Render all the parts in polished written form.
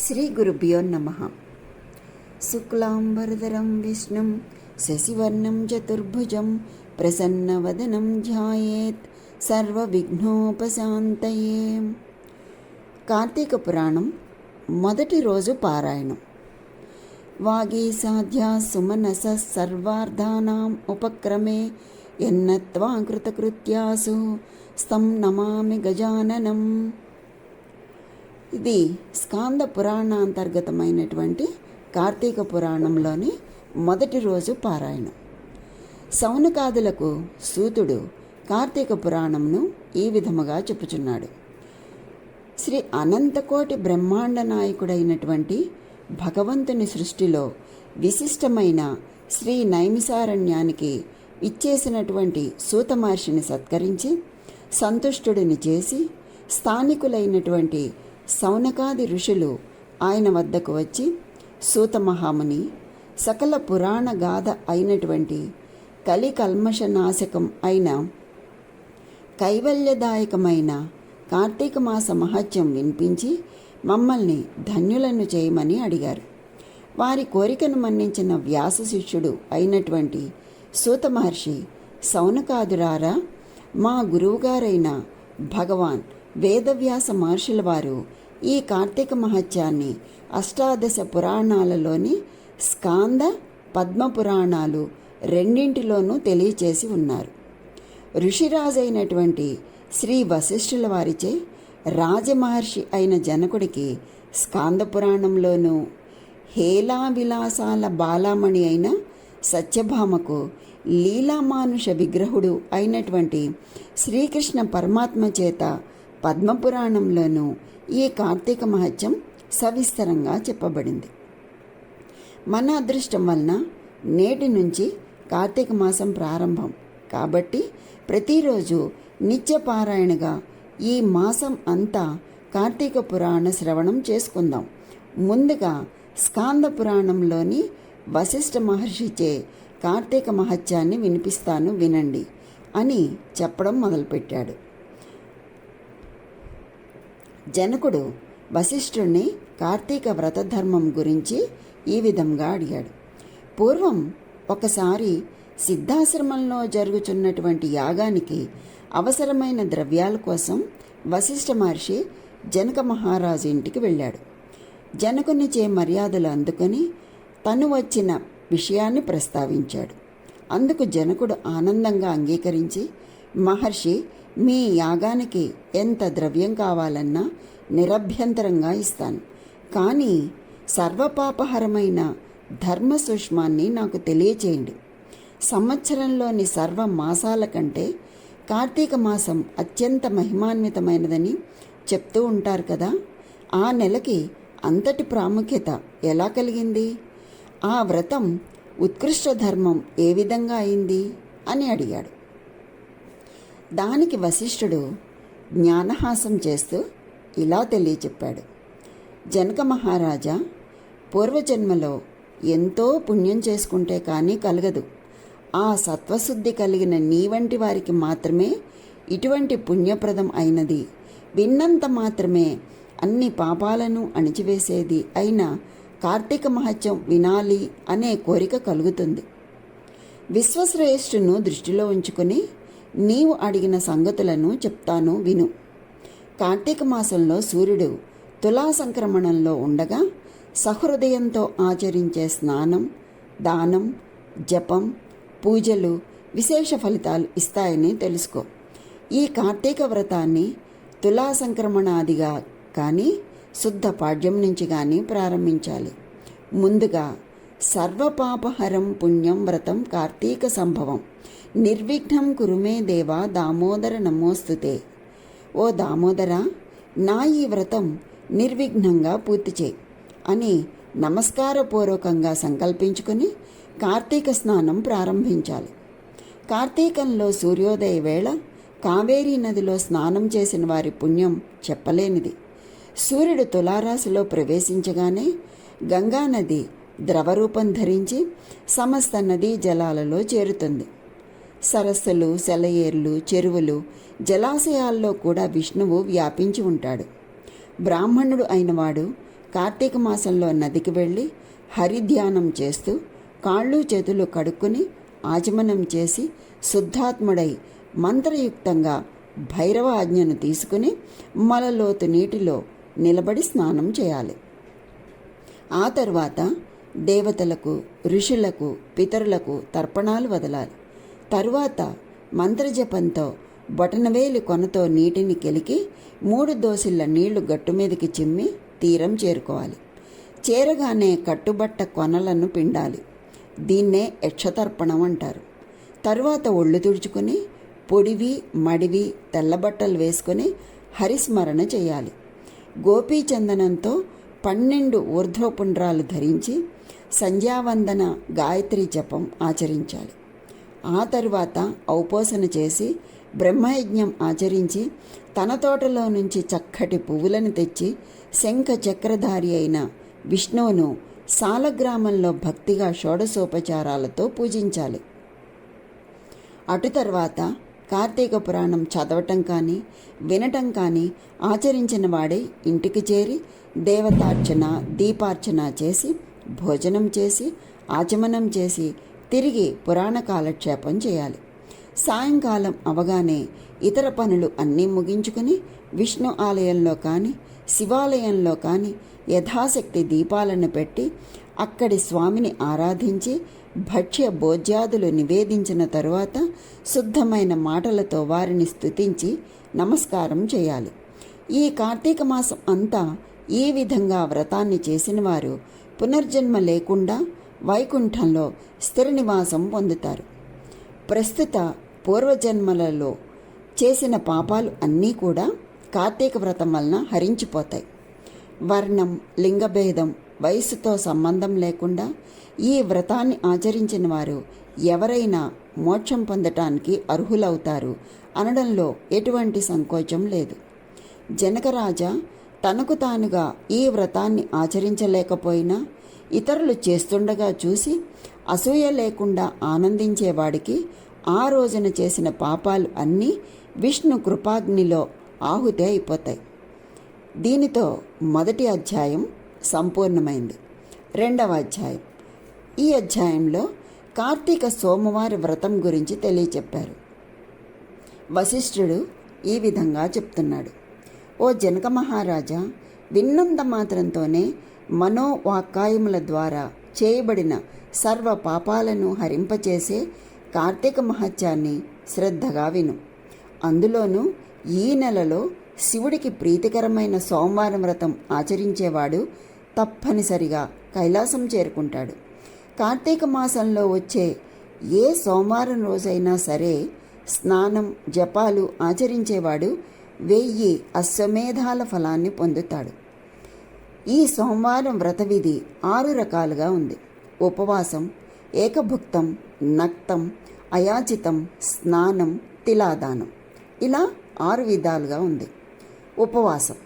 శ్రీ గురుభ్యో నమః. శుక్లాంబరధరం విష్ణుం శశివర్ణం చతుర్భుజం ప్రసన్నవదనం ధ్యాయేత్ సర్వవిఘ్నోపశాంతయే. కార్తీక పురాణం మొదటి రోజు పారాయణం. వాగీసాధ్యా సుమనస సర్వార్థానాం ఉపక్రమే యన్నత్వా కృతకృత్యాసు స్తం నమామి గజాననం. ఇది స్కాంద పురాణాంతర్గతమైనటువంటి కార్తీక పురాణంలోని మొదటి రోజు పారాయణం. శౌనకాదులకు సూతుడు కార్తీక పురాణంను ఈ విధముగా చెప్పుచున్నాడు. శ్రీ అనంతకోటి బ్రహ్మాండ నాయకుడైనటువంటి భగవంతుని సృష్టిలో విశిష్టమైన శ్రీ నైమిసారణ్యానికి ఇచ్చేసినటువంటి సూత మహర్షిని సత్కరించి సంతుష్టుడిని చేసి స్థానికులైనటువంటి శౌనకాది ఋషులు ఆయన వద్దకు వచ్చి సూత మహాముని సకల పురాణ గాథ అయినటువంటి కలికల్మషనాశకం అయిన కైవల్యదాయకమైన కార్తీక మాస మహత్యం వినిపించి మమ్మల్ని ధన్యులను చేయమని అడిగారు. వారి కోరికను మన్నించిన వ్యాస శిష్యుడు అయినటువంటి సూత మహర్షి, శౌనకాదురారా, మా గురువుగారైన భగవాన్ వేదవ్యాస మహర్షుల వారు ఈ కార్తీక మహత్యాన్ని అష్టాదశ పురాణాలలోని స్కాంద పద్మ పురాణాలు రెండింటిలోనూ తెలియచేసి ఉన్నారు. ఋషిరాజైనటువంటి శ్రీ వశిష్ఠుల వారిచే రాజమహర్షి అయిన జనకుడికి స్కాంద పురాణంలోనూ, హేలా విలాసాల బాలామణి అయిన సత్యభామకు లీలామానుష విగ్రహుడు అయినటువంటి శ్రీకృష్ణ పరమాత్మ చేత పద్మపురాణంలోనూ ఈ కార్తీక మహత్యం సవిస్తరంగా చెప్పబడింది. మన అదృష్టం వలన నేటి నుంచి కార్తీక మాసం ప్రారంభం కాబట్టి ప్రతిరోజు నిత్య పారాయణగా ఈ మాసం అంతా కార్తీక పురాణ శ్రవణం చేసుకుందాం. ముందుగా స్కాంద పురాణంలోని వశిష్ఠ మహర్షిచే కార్తీక మహత్యాన్ని వినిపిస్తాను, వినండి అని చెప్పడం మొదలుపెట్టాడు. జనకుడు వశిష్ఠుణ్ణి కార్తీక వ్రతధర్మం గురించి ఈ విధంగా అడిగాడు. పూర్వం ఒకసారి సిద్ధాశ్రమంలో జరుగుతున్నటువంటి యాగానికి అవసరమైన ద్రవ్యాల కోసం వశిష్ఠ మహర్షి జనక మహారాజు ఇంటికి వెళ్ళాడు. జనకునిచే మర్యాదలు అందుకొని తను వచ్చిన విషయాన్ని ప్రస్తావించాడు. అందుకు జనకుడు ఆనందంగా అంగీకరించి, మహర్షి, మీ యాగానికి ఎంత ద్రవ్యం కావాలన్నా నిరభ్యంతరంగా ఇస్తాను, కానీ సర్వపాపహరమైన ధర్మ సూక్ష్మాన్ని నాకు తెలియచేయండి. సంవత్సరంలోని సర్వ మాసాల కంటే కార్తీక మాసం అత్యంత మహిమాన్వితమైనదని చెప్తూ ఉంటారు కదా, ఆ నెలకి అంతటి ప్రాముఖ్యత ఎలా కలిగింది? ఆ వ్రతం ఉత్కృష్ట ధర్మం ఏ విధంగా అయింది అని అడిగాడు. దానికి వశిష్ఠుడు జ్ఞానహాసం చేస్తూ ఇలా తెలియచెప్పాడు. జనక మహారాజా, పూర్వజన్మలో ఎంతో పుణ్యం చేసుకుంటే కానీ కలగదు. ఆ సత్వశుద్ధి కలిగిన నీ వంటి వారికి మాత్రమే ఇటువంటి పుణ్యప్రదం అయినది, విన్నంత మాత్రమే అన్ని పాపాలను అణిచివేసేది అయిన కార్తీక మహత్యం వినాలి అనే కోరిక కలుగుతుంది. విశ్వశ్రేష్ఠును దృష్టిలో ఉంచుకొని నీవు అడిగిన సంగతులను చెప్తాను, విను. కార్తీక మాసంలో సూర్యుడు తులా సంక్రమణంలో ఉండగా సహృదయంతో ఆచరించే స్నానం, దానం, జపం, పూజలు విశేష ఫలితాలు ఇస్తాయని తెలుసుకో. ఈ కార్తీక వ్రతాన్ని తులా సంక్రమణాదిగా కానీ శుద్ధ పాడ్యం నుంచి కానీ ప్రారంభించాలి. ముందుగా సర్వపాపహరం పుణ్యం వ్రతం కార్తీక సంభవం నిర్విఘ్నం కురుమే దేవా దామోదర నమోస్తుతే. ఓ దామోదర, నా ఈ వ్రతం నిర్విఘ్నంగా పూర్తి చేయి అని నమస్కారపూర్వకంగా సంకల్పించుకొని కార్తీక స్నానం ప్రారంభించాలి. కార్తీకంలో సూర్యోదయ వేళ కావేరీ నదిలో స్నానం చేసిన వారి పుణ్యం చెప్పలేనిది. సూర్యుడు తులారాశిలో ప్రవేశించగానే గంగానది ద్రవరూపం ధరించి సమస్త నదీ జలాలలో చేరుతుంది. సరస్సులు, సెలయేర్లు, చెరువులు, జలాశయాల్లో కూడా విష్ణువు వ్యాపించి ఉంటాడు. బ్రాహ్మణుడు అయినవాడు కార్తీక మాసంలో నదికి వెళ్ళి హరిధ్యానం చేస్తూ కాళ్ళు చేతులు కడుక్కుని ఆచమనం చేసి శుద్ధాత్ముడై మంత్రయుక్తంగా భైరవ ఆజ్ఞను తీసుకుని మలలోతు నీటిలో నిలబడి స్నానం చేయాలి. ఆ తర్వాత దేవతలకు, ఋషులకు, పితరులకు తర్పణాలు వదలాలి. తరువాత మంత్రజపంతో బొటనవేలి కొనతో నీటిని కెలికి 3 దోసిళ్ల నీళ్లు గట్టు మీదకి చిమ్మి తీరం చేరుకోవాలి. చేరగానే కట్టుబట్ట కొనలను పిండాలి. దీన్నే యక్షతర్పణం అంటారు. తరువాత ఒళ్ళు తుడుచుకుని పొడివి, మడివి, తెల్లబట్టలు వేసుకొని హరిస్మరణ చేయాలి. గోపీచందనంతో 12 ఊర్ధ్వపుండ్రాలు ధరించి సంధ్యావందన గాయత్రి జపం ఆచరించాలి. ఆ తరువాత ఔపోసన చేసి బ్రహ్మయజ్ఞం ఆచరించి తన తోటలో నుంచి చక్కటి పువ్వులను తెచ్చి శంఖ చక్రధారి అయిన విష్ణువును సాలగ్రామంలో భక్తిగా షోడశోపచారాలతో పూజించాలి. అటు తర్వాత కార్తీక పురాణం చదవటం కానీ వినటం కానీ ఆచరించిన వాడే ఇంటికి చేరి దేవతార్చన, దీపార్చన చేసి భోజనం చేసి ఆచమనం చేసి తిరిగి పురాణ కాలక్షేపం చేయాలి. సాయంకాలం అవగానే ఇతర పనులు అన్నీ ముగించుకుని విష్ణు ఆలయంలో కానీ శివాలయంలో కానీ యథాశక్తి దీపాలను పెట్టి అక్కడి స్వామిని ఆరాధించి భక్ష్య భోజ్యాదులు నివేదించిన తరువాత శుద్ధమైన మాటలతో వారిని స్తుతించి నమస్కారం చేయాలి. ఈ కార్తీక మాసం అంతా ఈ విధంగా వ్రతాన్ని చేసిన వారు పునర్జన్మ లేకుండా వైకుంఠంలో స్థిర నివాసం పొందుతారు. ప్రస్తుత పూర్వజన్మలలో చేసిన పాపాలు అన్నీ కూడా కార్తీక వ్రతం వలన హరించిపోతాయి. వర్ణం, లింగభేదం, వయసుతో సంబంధం లేకుండా ఈ వ్రతాన్ని ఆచరించిన వారు ఎవరైనా మోక్షం పొందటానికి అర్హులవుతారు అనడంలో ఎటువంటి సంకోచం లేదు. జనకరాజా తనకు తానుగా ఈ వ్రతాన్ని ఆచరించలేకపోయినా ఇతరులు చేస్తుండగా చూసి అసూయ లేకుండా ఆనందించేవాడికి ఆ రోజున చేసిన పాపాలు అన్నీ విష్ణు కృపాగ్నిలో ఆహుతి అయిపోతాయి. దీనితో మొదటి అధ్యాయం సంపూర్ణమైంది. రెండవ అధ్యాయం. ఈ అధ్యాయంలో కార్తీక సోమవారి వ్రతం గురించి తెలియచెప్పారు. వశిష్ఠుడు ఈ విధంగా చెప్తున్నాడు. ఓ జనక మహారాజా, విన్నంత మాత్రంతోనే మనోవాక్కాయముల ద్వారా చేయబడిన సర్వ పాపాలను హరింపచేసే కార్తీక మహత్యాన్ని శ్రద్ధగా విను. అందులోనూ ఈ నెలలో శివుడికి ప్రీతికరమైన సోమవారం వ్రతం ఆచరించేవాడు తప్పనిసరిగా కైలాసం చేరుకుంటాడు. కార్తీక మాసంలో వచ్చే ఏ సోమవారం రోజైనా సరే స్నానం, జపాలు ఆచరించేవాడు 1000 అశ్వమేధాల ఫలాన్ని పొందుతాడు. ఈ సోమవారం వ్రత విధి 6 రకాలుగా ఉంది. ఉపవాసం, ఏకభుక్తం, నక్తం, అయాచితం, స్నానం, తిలాదానం, ఇలా 6 విధాలుగా ఉంది. ఉపవాసం.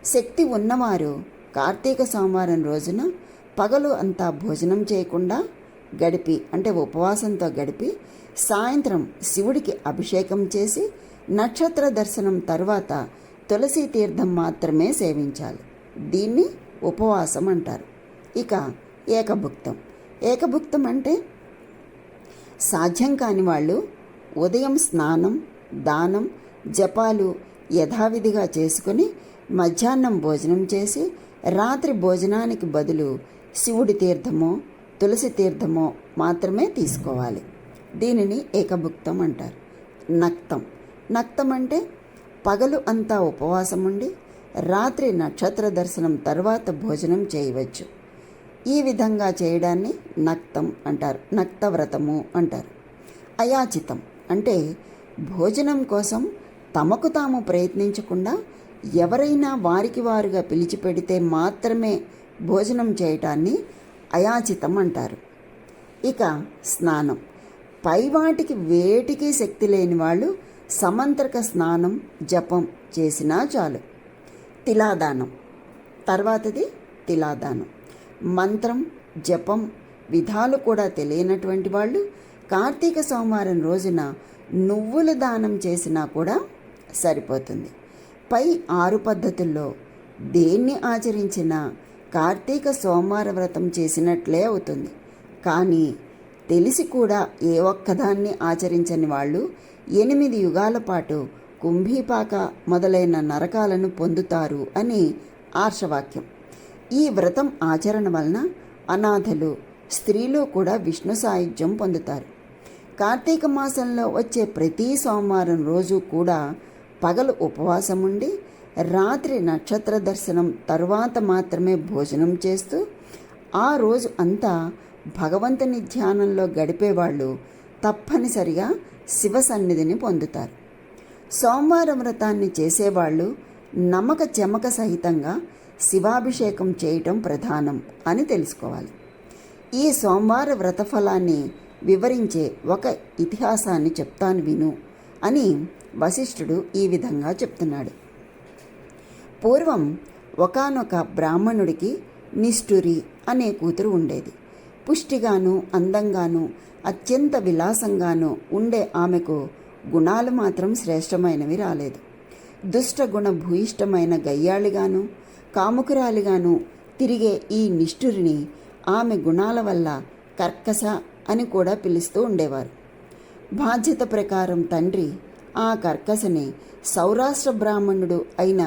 శక్తి ఉన్నవారు కార్తీక సోమవారం రోజున పగలు అంతా భోజనం చేయకుండా గడిపి, అంటే ఉపవాసంతో గడిపి, సాయంత్రం శివుడికి అభిషేకం చేసి నక్షత్ర దర్శనం తర్వాత తులసి తీర్థం మాత్రమే సేవించాలి. దీన్ని ఉపవాసం అంటారు. ఇక ఏకభుక్తం. ఏకభుక్తం అంటే సాధ్యం కాని వాళ్ళు ఉదయం స్నానం, దానం, జపాలు యథావిధిగా చేసుకుని మధ్యాహ్నం భోజనం చేసి రాత్రి భోజనానికి బదులు శివుడి తీర్థమో తులసి తీర్థమో మాత్రమే తీసుకోవాలి. దీనిని ఏకభుక్తం అంటారు. నక్తం. నక్తం అంటే పగలు అంతా ఉపవాసం ఉండి రాత్రి నక్షత్ర దర్శనం తర్వాత భోజనం చేయవచ్చు. ఈ విధంగా చేయడాన్ని నక్తం అంటారు, నక్తవ్రతము అంటారు. అయాచితం అంటే భోజనం కోసం తమకు తాము ప్రయత్నించకుండా ఎవరైనా వారికి వారుగా పిలిచి పెడితే మాత్రమే భోజనం చేయటాన్ని అయాచితం అంటారు. ఇక స్నానం. పైవాటికి వేటికి శక్తి లేని వాళ్ళు సమంత్రక స్నానం, జపం చేసినా చాలు. తిలాదానం. తర్వాతది తిలాదానం. మంత్రం, జపం విధాలు కూడా తెలియనటువంటి వాళ్ళు కార్తీక సోమవారం రోజున నువ్వుల దానం చేసినా కూడా సరిపోతుంది. పై 6 పద్ధతుల్లో దేన్ని ఆచరించినా కార్తీక సోమవార వ్రతం చేసినట్లే అవుతుంది. కానీ తెలిసి కూడా ఏ ఒక్కదాన్ని ఆచరించని వాళ్ళు 8 యుగాల పాటు కుంభీపాక మొదలైన నరకాలను పొందుతారు అని ఆర్షవాక్యం. ఈ వ్రతం ఆచరణ వలన అనాథలు, స్త్రీలు కూడా విష్ణు సాయుధ్యం పొందుతారు. కార్తీక మాసంలో వచ్చే ప్రతి సోమవారం రోజు కూడా పగలు ఉపవాసం ఉండి రాత్రి నక్షత్ర దర్శనం తరువాత మాత్రమే భోజనం చేస్తూ ఆ రోజు అంతా భగవంతుని ధ్యానంలో గడిపేవాళ్ళు తప్పనిసరిగా శివ సన్నిధిని పొందుతారు. సోమవారం వ్రతాన్ని చేసేవాళ్ళు నమ్మక చెమక సహితంగా శివాభిషేకం చేయటం ప్రధానం అని తెలుసుకోవాలి. ఈ సోమవార వ్రత ఫలాన్ని వివరించే ఒక ఇతిహాసాన్ని చెప్తాను విను అని వశిష్ఠుడు ఈ విధంగా చెప్తున్నాడు. పూర్వం ఒకానొక బ్రాహ్మణుడికి నిష్ఠురి అనే కూతురు ఉండేది. పుష్టిగాను అందంగాను అత్యంత విలాసంగాను ఉండే ఆమెకు గుణాలు మాత్రం శ్రేష్టమైనవి రాలేదు. దుష్టగుణ భూయిష్టమైన గయ్యాళిగాను కాముకురాలిగాను తిరిగే ఈ నిష్ఠురిని ఆమె గుణాల వల్ల కర్కశ అని కూడా పిలుస్తూ ఉండేవారు. బాధ్యత ప్రకారం తండ్రి ఆ కర్కశని సౌరాష్ట్ర బ్రాహ్మణుడు అయిన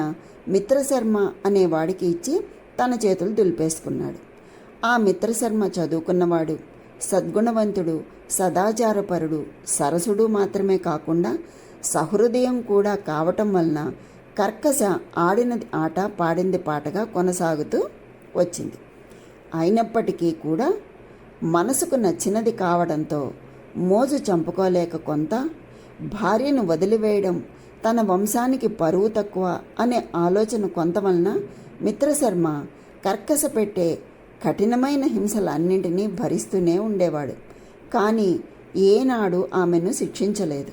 మిత్రశర్మ అనేవాడికి ఇచ్చి తన చేతులు దులిపేసుకున్నాడు. ఆ మిత్రశర్మ చదువుకున్నవాడు, సద్గుణవంతుడు, సదాచారపరుడు, సరసుడు మాత్రమే కాకుండా సహృదయం కూడా కావటం వలన కర్కశ ఆడినది ఆట పాడింది పాటగా కొనసాగుతూ వచ్చింది. అయినప్పటికీ కూడా మనసుకు నచ్చినది కావడంతో మోజు చంపుకోలేక కొంత భార్యను వదిలివేయడం తన వంశానికి పరువు తక్కువ అనే ఆలోచన కొంత వలన మిత్రశర్మ కర్కశ పెట్టే కఠినమైన హింసలన్నింటినీ భరిస్తూనే ఉండేవాడు. కానీ ఏనాడు ఆమెను శిక్షించలేదు.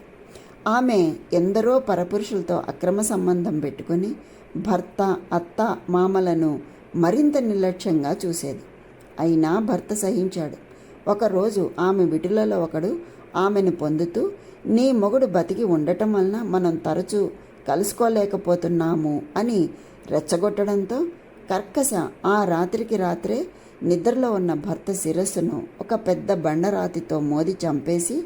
ఆమె ఎందరో పరపురుషులతో అక్రమ సంబంధం పెట్టుకుని భర్త, అత్త, మామలను మరింత నిర్లక్ష్యంగా చూసేది. అయినా భర్త సహించాడు. ఒకరోజు ఆమె విటులలో ఒకడు ఆమెను పొందుతూ, నీ మొగుడు బతికి ఉండటం వలన మనం తరచూ కలుసుకోలేకపోతున్నాము అని రెచ్చగొట్టడంతో కర్కశ ఆ రాత్రికి రాత్రే నిద్రలో ఉన్న భర్త శిరస్సును ఒక పెద్ద బండరాతితో మోది చంపేసి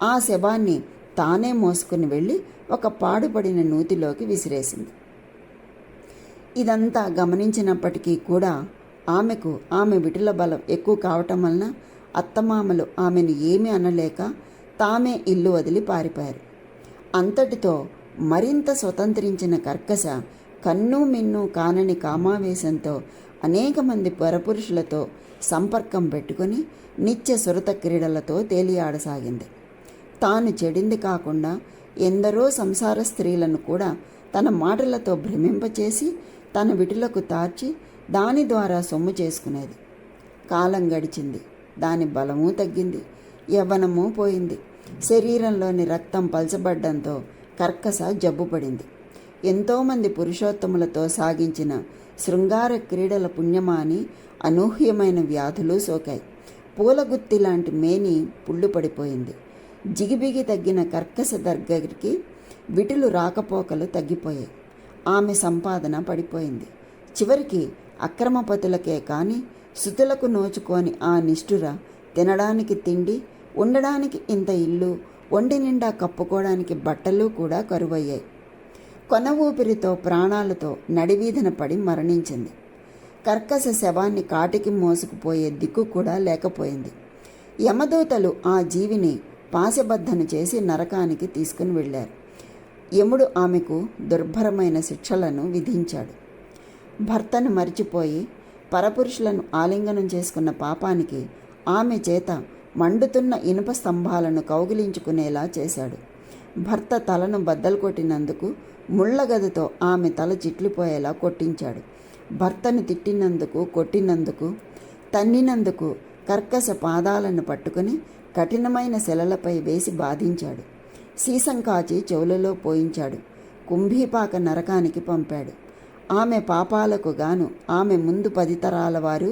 ఆ శవాన్ని తానే మోసుకుని వెళ్ళి ఒక పాడుపడిన నూతిలోకి విసిరేసింది. ఇదంతా గమనించినప్పటికీ కూడా ఆమెకు ఆమె విటుల బలం ఎక్కువ కావటం వలన అత్తమామలు ఆమెను ఏమీ అనలేక తామే ఇల్లు వదిలి పారిపోయారు. అంతటితో మరింత స్వతంత్రించిన కర్కశ కన్ను మిన్ను కానని కామావేశంతో అనేక మంది పరపురుషులతో సంపర్కం పెట్టుకుని నిత్య సురత క్రీడలతో తేలియాడసాగింది. తాను చెడింది కాకుండా ఎందరో సంసార స్త్రీలను కూడా తన మాటలతో భ్రమింపచేసి తన విటులకు తార్చి దాని ద్వారా సొమ్ము చేసుకునేది. కాలం గడిచింది. దాని బలము తగ్గింది, యవ్వనము పోయింది. శరీరంలోని రక్తం పల్చబడ్డంతో కర్కశ జబ్బుపడింది. ఎంతోమంది పురుషోత్తములతో సాగించిన శృంగార క్రీడల పుణ్యమాని అనూహ్యమైన వ్యాధులు సోకాయి. పూలగుత్తి లాంటి మేని పుళ్ళు పడిపోయింది. జిగిబిగి తగ్గిన కర్కశ దగ్గరికి విటులు రాకపోకలు తగ్గిపోయాయి. ఆమె సంపాదన పడిపోయింది. చివరికి అక్రమపతులకే కాని సుతులకు నోచుకొని ఆ నిష్ఠుర తినడానికి తిండి, ఉండడానికి ఇంత ఇల్లు, ఒంటి నిండా కప్పుకోవడానికి బట్టలు కూడా కరువయ్యాయి. కొన ఊపిరితో ప్రాణాలతో నడివీధన పడి మరణించింది. కర్కశ శవాన్ని కాటికి మోసుకుపోయే దిక్కు కూడా లేకపోయింది. యమదూతలు ఆ జీవిని పాశబద్ధన చేసి నరకానికి తీసుకుని వెళ్ళారు. యముడు ఆమెకు దుర్భరమైన శిక్షలను విధించాడు. భర్తను మరిచిపోయి పరపురుషులను ఆలింగనం చేసుకున్న పాపానికి ఆమె చేత మండుతున్న ఇనుప స్తంభాలను కౌగిలించుకునేలా చేశాడు. భర్త తలను బద్దలు కొట్టినందుకు ముళ్ళగదతో ఆమె తల చిట్లిపోయేలా కొట్టించాడు. భర్తను తిట్టినందుకు, కొట్టినందుకు, తన్నినందుకు కర్కశ పాదాలను పట్టుకుని కఠినమైన శిలలపై వేసి బాధించాడు. సీసం కాచి చెవులలో పోయించాడు. కుంభీపాక నరకానికి పంపాడు. ఆమె పాపాలకు గాను ఆమె ముందు 10 తరాల వారు,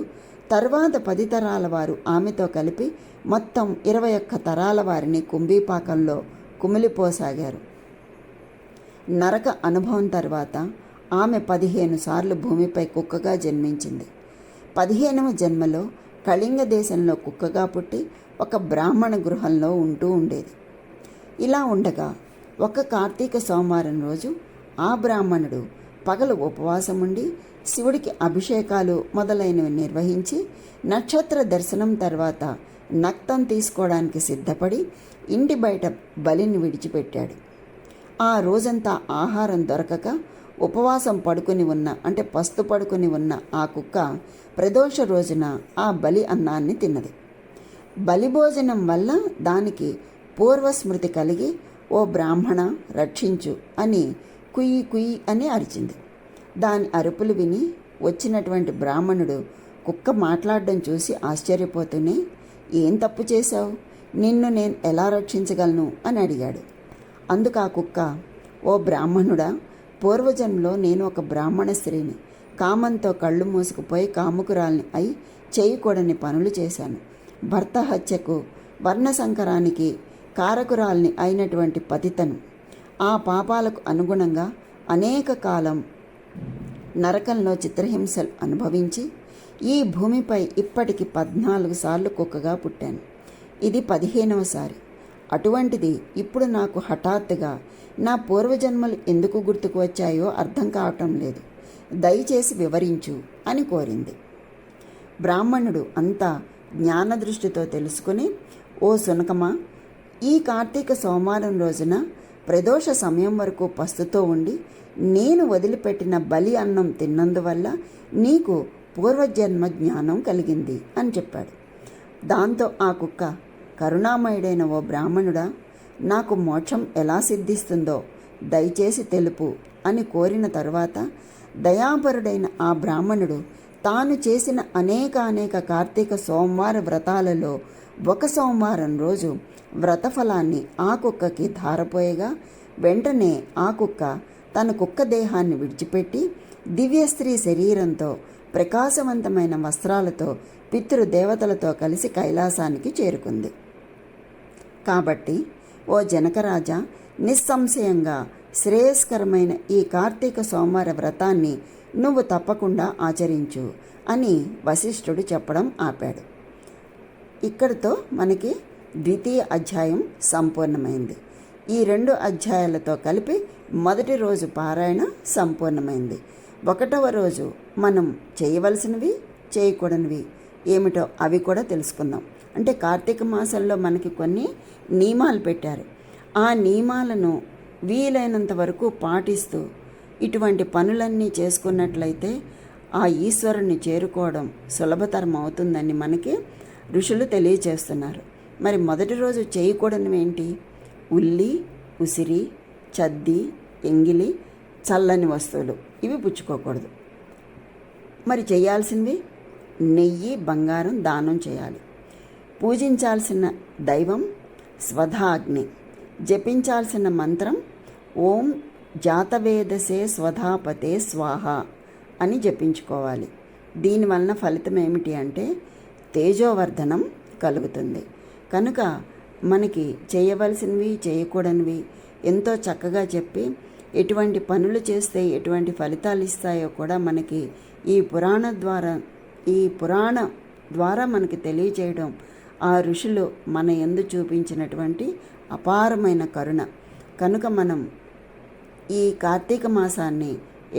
తర్వాత 10 తరాల వారు ఆమెతో కలిపి మొత్తం 21 తరాల వారిని కుంభీపాకంలో కుమిలిపోసాగారు. నరక అనుభవం తర్వాత ఆమె 15 సార్లు భూమిపై కుక్కగా జన్మించింది. 15వ జన్మలో కళింగ దేశంలో కుక్కగా పుట్టి ఒక బ్రాహ్మణ గృహంలో ఉంటూ ఉండేది. ఇలా ఉండగా ఒక కార్తీక సోమవారం రోజు ఆ బ్రాహ్మణుడు పగలు ఉపవాసం ఉండి శివుడికి అభిషేకాలు మొదలైనవి నిర్వహించి నక్షత్ర దర్శనం తర్వాత నక్తం తీసుకోవడానికి సిద్ధపడి ఇంటి బయట బలిని విడిచిపెట్టాడు. ఆ రోజంతా ఆహారం దొరకక ఉపవాసం పడుకుని ఉన్న అంటే పస్తు పడుకుని ఉన్న ఆ కుక్క ప్రదోష రోజున ఆ బలి అన్నాన్ని తిన్నది. బలిభోజనం వల్ల దానికి పూర్వస్మృతి కలిగి ఓ బ్రాహ్మణ రక్షించు అని కుయ్యి కుయ్యి అని అరిచింది. దాని అరుపులు విని వచ్చినటువంటి బ్రాహ్మణుడు కుక్క మాట్లాడడం చూసి ఆశ్చర్యపోతూనే, ఏం తప్పు చేశావు, నిన్ను నేను ఎలా రక్షించగలను అని అడిగాడు. అందుకు ఆ కుక్క, ఓ బ్రాహ్మణుడా, పూర్వజన్మలో నేను ఒక బ్రాహ్మణ స్త్రీని, కామంతో కళ్ళు మూసుకుపోయి కాముకురాల్ని అయి చేయకూడని పనులు చేశాను. భర్త హత్యకు వర్ణసంకరానికి కారకురాల్ని అయినటువంటి పతితను. ఆ పాపాలకు అనుగుణంగా అనేక కాలం నరకంలో చిత్రహింసలు అనుభవించి ఈ భూమిపై ఇప్పటికి 14 సార్లు కుక్కగా పుట్టాను. ఇది 15వ సారి. అటువంటిది ఇప్పుడు నాకు హఠాత్తుగా నా పూర్వజన్మలు ఎందుకు గుర్తుకు వచ్చాయో అర్థం కావటం లేదు. దయచేసి వివరించు అని కోరింది. బ్రాహ్మణుడు అంతా జ్ఞానదృష్టితో తెలుసుకుని, ఓ సునకమా, ఈ కార్తీక సోమవారం రోజున ప్రదోష సమయం వరకు పస్తుతో ఉండి నేను వదిలిపెట్టిన బలి అన్నం తిన్నందువల్ల నీకు పూర్వజన్మ జ్ఞానం కలిగింది అని చెప్పాడు. దాంతో ఆ కుక్క, కరుణామయుడైన ఓ బ్రాహ్మణుడా, నాకు మోక్షం ఎలా సిద్ధిస్తుందో దయచేసి తెలుపు అని కోరిన తరువాత దయాపరుడైన ఆ బ్రాహ్మణుడు తాను చేసిన అనేక కార్తీక సోమవార వ్రతాలలో ఒక సోమవారం రోజు వ్రతఫలాన్ని ఆ కుక్కకి ధారపోయగా వెంటనే ఆ కుక్క తన కుక్క దేహాన్ని విడిచిపెట్టి దివ్యస్త్రీ శరీరంతో ప్రకాశవంతమైన వస్త్రాలతో పితృదేవతలతో కలిసి కైలాసానికి చేరుకుంది. కాబట్టి ఓ జనకరాజా, నిస్సంశయంగా శ్రేయస్కరమైన ఈ కార్తీక సోమవార వ్రతాన్ని నువ్వు తప్పకుండా ఆచరించు అని వశిష్ఠుడు చెప్పడం ఆపాడు. ఇక్కడితో మనకి 2వ అధ్యాయం సంపూర్ణమైంది. ఈ 2 అధ్యాయాలతో కలిపి మొదటి రోజు పారాయణ సంపూర్ణమైంది. 1వ రోజు మనం చేయవలసినవి చేయకూడనివి ఏమిటో అవి కూడా తెలుసుకుందాం. అంటే కార్తీక మాసంలో మనకి కొన్ని నియమాలు పెట్టారు. ఆ నియమాలను వీలైనంత వరకు పాటిస్తూ ఇటువంటి పనులన్నీ చేసుకున్నట్లయితే ఆ ఈశ్వరుని చేరుకోవడం సులభతరం అవుతుందని మనకి ఋషులు తెలియచేస్తున్నారు. మరి మొదటి రోజు చేయకూడనివి ఏంటి? ఉల్లి, ఉసిరి, చద్ది, ఎంగిలి, చల్లని వస్తువులు ఇవి పుచ్చుకోకూడదు. మరి చేయాల్సినవి నెయ్యి, బంగారం దానం చేయాలి. పూజించాల్సిన దైవం స్వధాగ్ని. జపించాల్సిన మంత్రం ఓం జాతవేదసే స్వధాపతే స్వాహ అని జపించుకోవాలి. దీనివలన ఫలితం ఏమిటి అంటే తేజోవర్ధనం కలుగుతుంది. కనుక మనకి చేయవలసినవి చేయకూడనివి ఎంతో చక్కగా చెప్పి ఎటువంటి పనులు చేస్తే ఎటువంటి ఫలితాలు ఇస్తాయో కూడా మనకి ఈ పురాణ ద్వారా మనకి తెలియచేయడం ఆ ఋషులు మన యందు చూపించినటువంటి అపారమైన కరుణ. కనుక మనం ఈ కార్తీక మాసాన్ని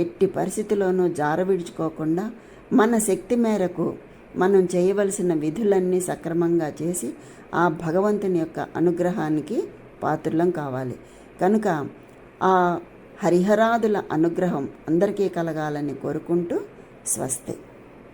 ఎట్టి పరిస్థితిలోనూ జారవిడుచుకోకుండా మన శక్తి మేరకు మనం చేయవలసిన విధులన్నీ సక్రమంగా చేసి ఆ భగవంతుని యొక్క అనుగ్రహానికి పాత్రులం కావాలి. కనుక ఆ హరిహరాదుల అనుగ్రహం అందరికీ కలగాలని కోరుకుంటూ స్వస్తి.